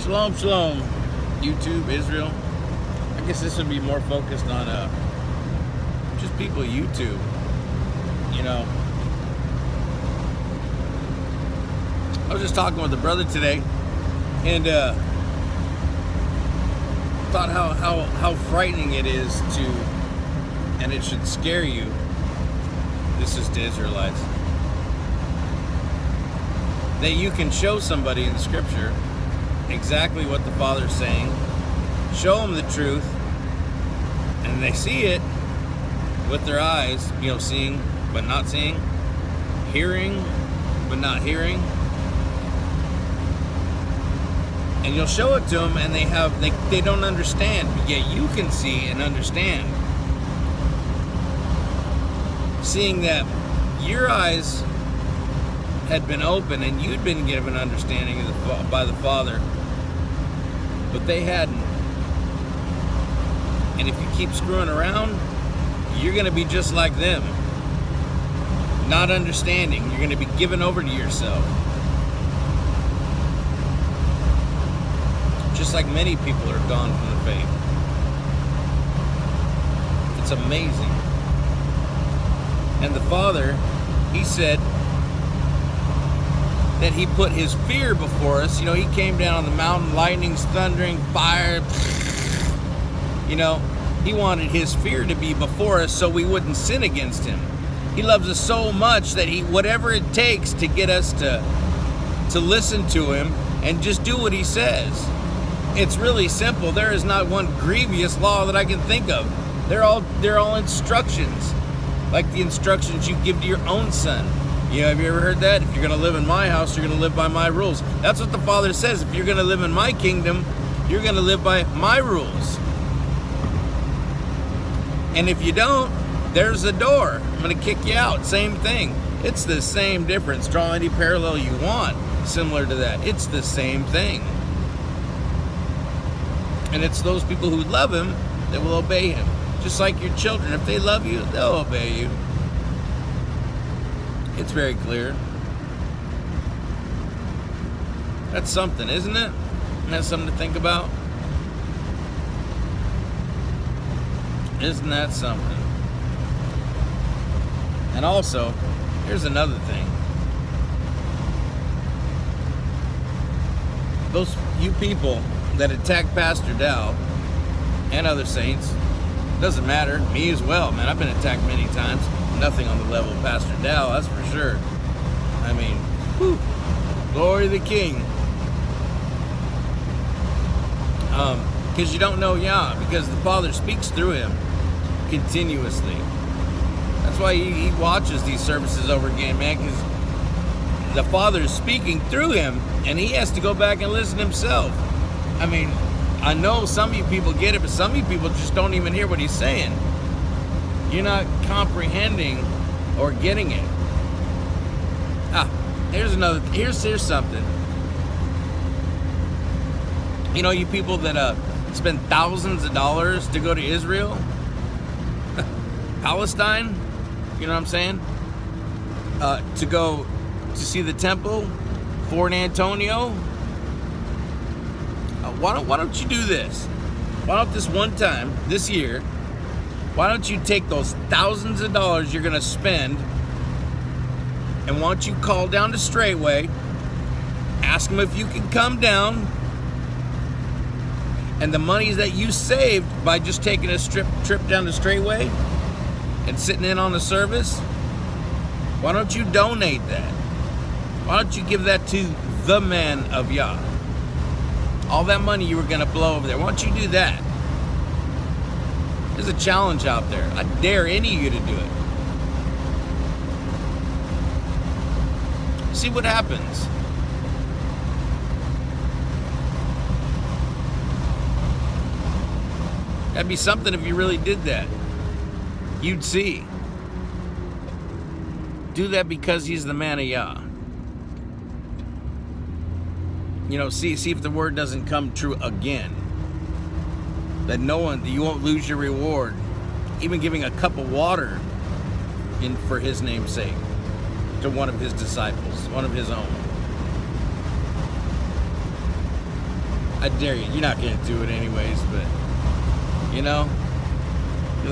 Shalom, shalom, YouTube, Israel. I guess this would be more focused on just people YouTube, you know. I was just talking with a brother today, and thought how frightening it is to, and it should scare you. This is to Israelites, that you can show somebody in Scripture exactly what the Father's saying, show them the truth, and they see it with their eyes, you know, seeing but not seeing, hearing but not hearing, and you'll show it to them and they don't understand, but yet you can see and understand, seeing that your eyes had been open and you'd been given understanding by the Father, but they hadn't. And if you keep screwing around, you're going to be just like them, not understanding. You're going to be given over to yourself, just like many people are gone from the faith. It's amazing. And the Father, He said that He put His fear before us. You know, He came down on the mountain, lightning's thundering, fire. You know, He wanted His fear to be before us so we wouldn't sin against Him. He loves us so much that whatever it takes to get us to listen to Him and just do what He says. It's really simple. There is not one grievous law that I can think of. They're all instructions, like the instructions you give to your own son. You know, have you ever heard that? If you're going to live in my house, you're going to live by my rules. That's what the Father says. If you're going to live in my kingdom, you're going to live by my rules. And if you don't, there's a door. I'm going to kick you out. Same thing. It's the same difference. Draw any parallel you want similar to that. It's the same thing. And it's those people who love Him that will obey Him. Just like your children. If they love you, they'll obey you. It's very clear. That's something, isn't it? Isn't that something to think about? Isn't that something? And also, here's another thing. Those you people that attack Pastor Dow and other saints, doesn't matter, me as well, man. I've been attacked many times. Nothing on the level of Pastor Dow, that's for sure. I mean, whew, glory to the King. Because you don't know Yah, because the Father speaks through him continuously. That's why he watches these services over again, man, because the Father is speaking through him, and he has to go back and listen himself. I mean, I know some of you people get it, but some of you people just don't even hear what he's saying. You're not comprehending or getting it. Here's something. You know, you people that spend thousands of dollars to go to Israel, Palestine, you know what I'm saying? To go to see the temple, Fort Antonio. Why don't you do this? Why don't this one time, this year, why don't you take those thousands of dollars you're going to spend, and why don't you call down to Straightway, ask them if you can come down, and the money that you saved by just taking a trip down to Straightway and sitting in on the service, why don't you donate that? Why don't you give that to the man of Yah? All that money you were going to blow over there, why don't you do that? There's a challenge out there. I dare any of you to do it. See what happens. That'd be something if you really did that. You'd see. Do that because he's the man of Yah. You know, see if the word doesn't come true again. That you won't lose your reward. Even giving a cup of water for his name's sake to one of his disciples, one of his own. I dare you. You're not going to do it anyways, but, you know,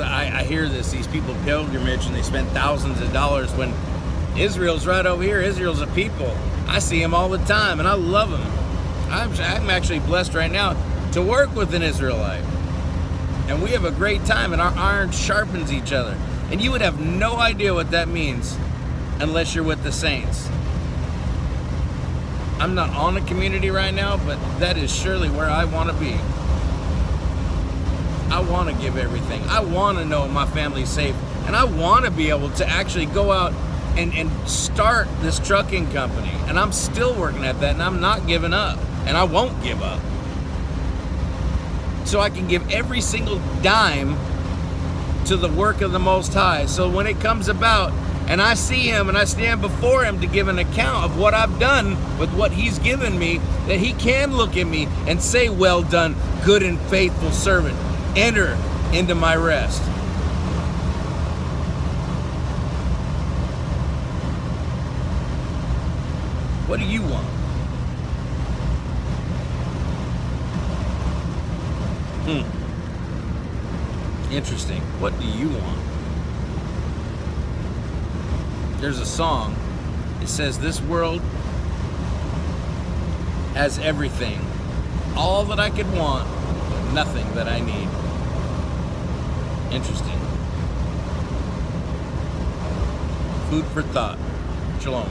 I hear this. These people pilgrimage and they spend thousands of dollars when Israel's right over here. Israel's a people. I see them all the time, and I love them. I'm actually blessed right now to work with an Israelite. And we have a great time, and our iron sharpens each other. And you would have no idea what that means unless you're with the saints. I'm not on a community right now, but that is surely where I want to be. I want to give everything. I want to know my family's safe. And I want to be able to actually go out and start this trucking company. And I'm still working at that, and I'm not giving up. And I won't give up. So I can give every single dime to the work of the Most High. So when it comes about, and I see Him and I stand before Him to give an account of what I've done with what He's given me, that He can look at me and say, well done, good and faithful servant. Enter into my rest. What do you want? Interesting. What do you want? There's a song. It says, this world has everything. All that I could want, but nothing that I need. Interesting. Food for thought. Shalom.